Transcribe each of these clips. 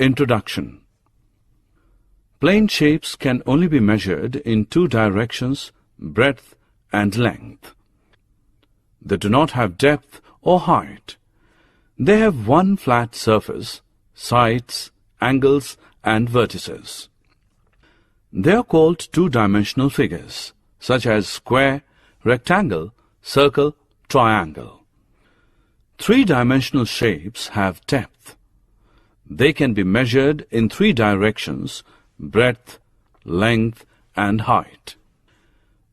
Introduction. Plane shapes can only be measured in two directions, breadth and length. They do not have depth or height. They have one flat surface, sides, angles, and vertices. They are called two-dimensional figures, such as square, rectangle, circle, triangle. Three-dimensional shapes have depth. They can be measured in three directions, breadth, length, and height.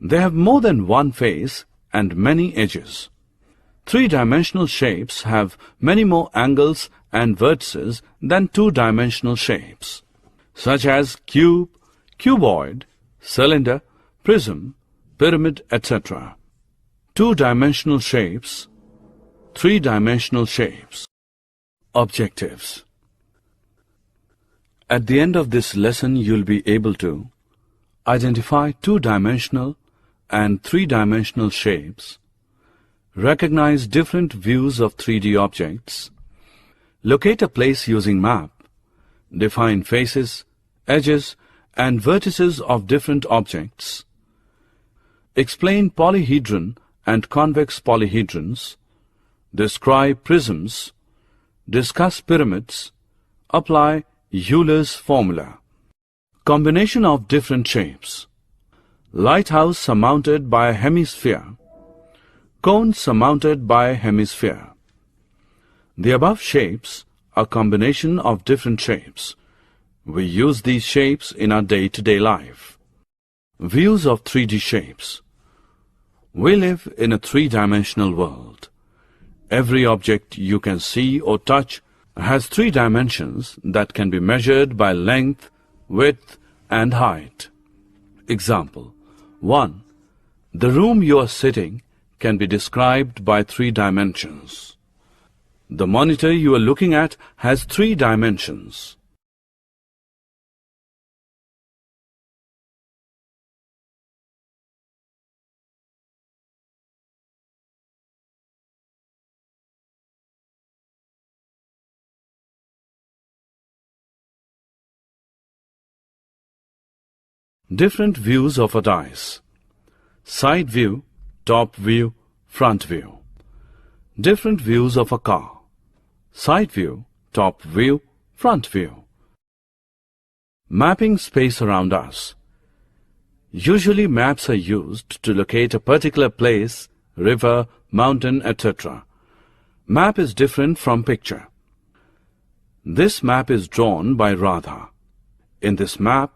They have more than one face and many edges. Three-dimensional shapes have many more angles and vertices than two-dimensional shapes, such as cube, cuboid, cylinder, prism, pyramid, etc. Two-dimensional shapes, three-dimensional shapes. Objectives. At the end of this lesson, you'll be able to identify two-dimensional and three-dimensional shapes, recognize different views of 3D objects, locate a place using map, define faces, edges, and vertices of different objects, explain polyhedron and convex polyhedrons, describe prisms, discuss pyramids, apply Euler's formula. Combination of different shapes. Lighthouse surmounted by a hemisphere. Cone surmounted by a hemisphere. The above shapes are combination of different shapes. We use these shapes in our day-to-day life. Views of 3D shapes. We live in a three-dimensional world. Every object you can see or touch has three dimensions that can be measured by length, width, and height. Example 1. The room you are sitting can be described by three dimensions. The monitor you are looking at has three dimensions. Different views of a dice. Side view, top view, front view. Different views of a car. Side view, top view, front view. Mapping space around us. Usually maps are used to locate a particular place, river, mountain, etc. Map is different from picture. This map is drawn by Radha. In this map,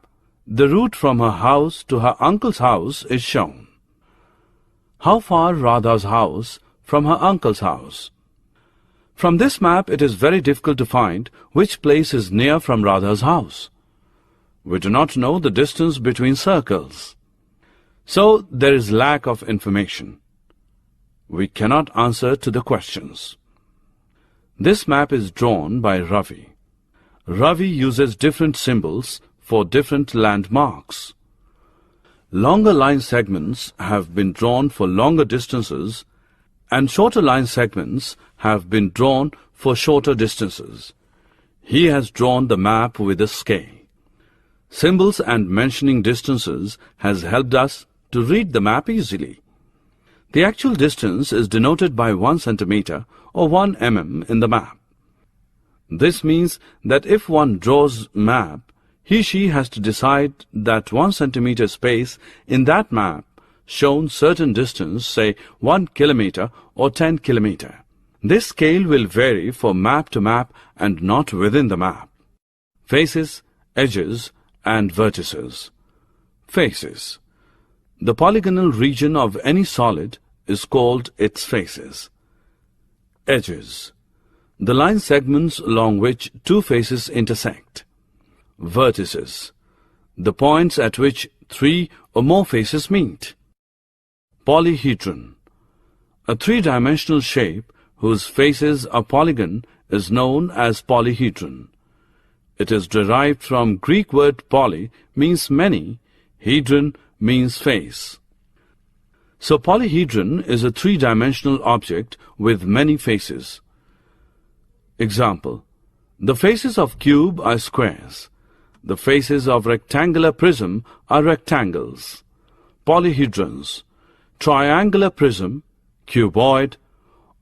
the route from her house to her uncle's house is shown. How far Radha's house from her uncle's house? From this map, it is very difficult to find which place is near from Radha's house. We do not know the distance between circles. So, there is lack of information. We cannot answer to the questions. This map is drawn by Ravi. Ravi uses different symbols for different landmarks. Longer line segments have been drawn for longer distances and shorter line segments have been drawn for shorter distances. He has drawn the map with a scale. Symbols and mentioning distances has helped us to read the map easily. The actual distance is denoted by 1 centimeter or 1 mm in the map. This means that if one draws map, he/she has to decide that 1 centimeter space in that map shown certain distance, say 1 kilometer or 10 kilometer. This scale will vary from map to map and not within the map. Faces, edges, and vertices. Faces. The polygonal region of any solid is called its faces. Edges. The line segments along which two faces intersect. Vertices. The points at which three or more faces meet. Polyhedron. A three-dimensional shape whose faces are polygon is known as polyhedron. It is derived from Greek word poly means many, hedron means face. So polyhedron is a three-dimensional object with many faces. Example: The faces of cube are squares. The faces of rectangular prism are rectangles. Polyhedrons, triangular prism, cuboid,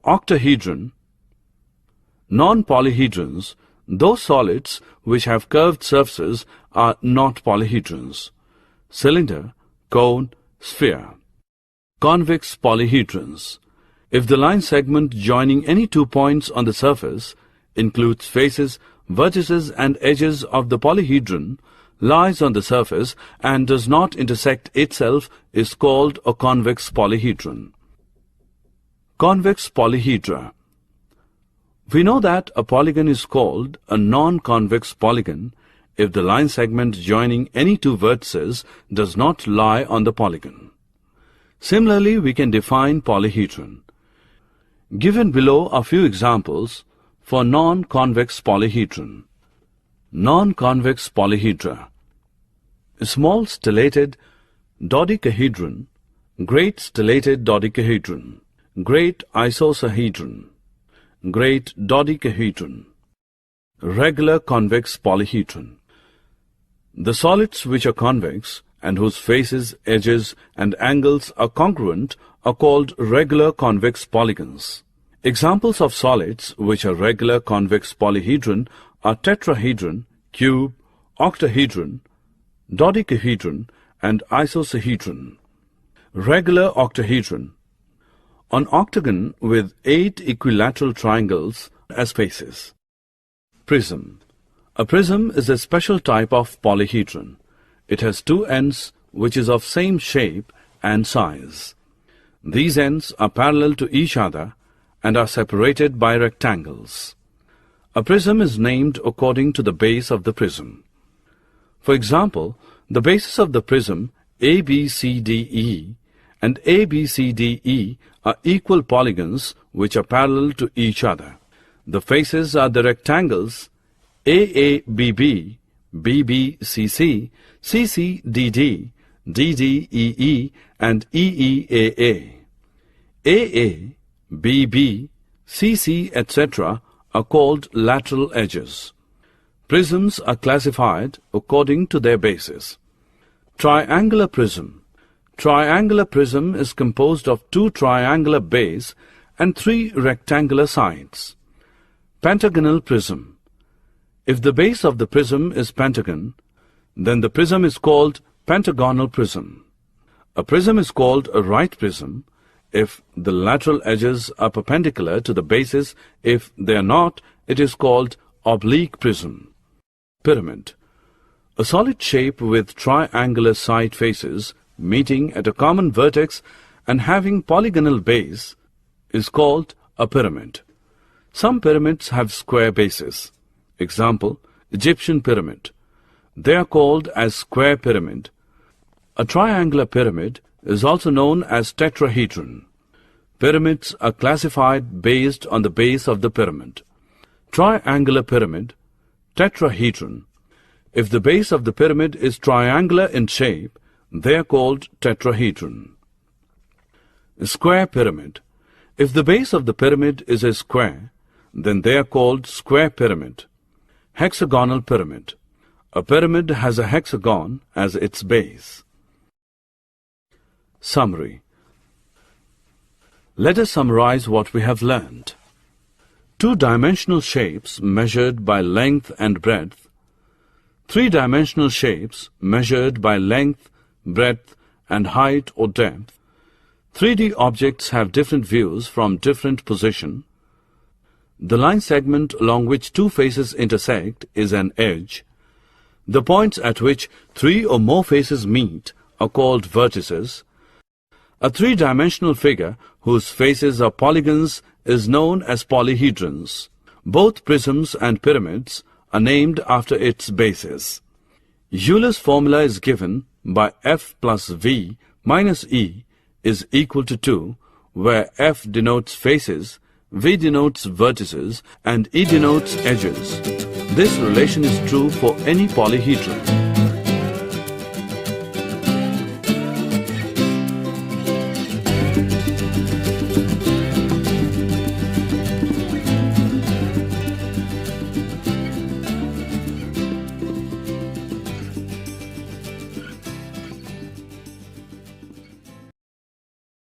octahedron. Non-polyhedrons, those solids which have curved surfaces, are not polyhedrons. Cylinder, cone, sphere. Convex polyhedrons. If the line segment joining any 2 points on the surface includes faces, vertices and edges of the polyhedron, lies on the surface and does not intersect itself, is called a convex polyhedron. Convex polyhedra. We know that a polygon is called a non-convex polygon if the line segment joining any 2 vertices does not lie on the polygon. Similarly, we can define polyhedron. Given below are few examples for non-convex polyhedron. Non-convex polyhedra. Small stellated dodecahedron, great stellated dodecahedron, great isosahedron, great dodecahedron, regular convex polyhedron. The solids which are convex and whose faces, edges and angles are congruent are called regular convex polygons. Examples of solids which are regular convex polyhedron are tetrahedron, cube, octahedron, dodecahedron and isosahedron. Regular octahedron. An octagon with 8 equilateral triangles as faces. Prism. A prism is a special type of polyhedron. It has 2 ends which is of same shape and size. These ends are parallel to each other and are separated by rectangles. A prism is named according to the base of the prism. For example, the bases of the prism ABCDE and ABCDE are equal polygons which are parallel to each other. The faces are the rectangles AABB, BBCC, CCDD, DDEE and EEAA. AA, BB, CC, etc. are called lateral edges. Prisms are classified according to their bases. Triangular prism. Triangular prism is composed of 2 triangular bases and 3 rectangular sides. Pentagonal prism. If the base of the prism is pentagon, then the prism is called Pentagonal prism. A prism is called a right prism if the lateral edges are perpendicular to the bases. If they are not, it is called oblique prism. Pyramid. A solid shape with triangular side faces meeting at a common vertex and having polygonal base is called a pyramid. Some pyramids have square bases. Example, Egyptian pyramid. They are called as square pyramid. A triangular pyramid is also known as tetrahedron. Pyramids are classified based on the base of the pyramid. Triangular pyramid, tetrahedron. If the base of the pyramid is triangular in shape, they are called tetrahedron. Square pyramid. If the base of the pyramid is a square, then they are called square pyramid. Hexagonal pyramid. A pyramid has a hexagon as its base. Summary. Let us summarize what we have learned. 2-dimensional shapes measured by length and breadth. 3-dimensional shapes measured by length, breadth and height or depth. 3D objects have different views from different position. The line segment along which 2 faces intersect is an edge. The points at which 3 or more faces meet are called vertices. A 3-dimensional figure whose faces are polygons is known as polyhedrons. Both prisms and pyramids are named after its bases. Euler's formula is given by F plus V minus E is equal to 2, where F denotes faces, V denotes vertices, and E denotes edges. This relation is true for any polyhedron.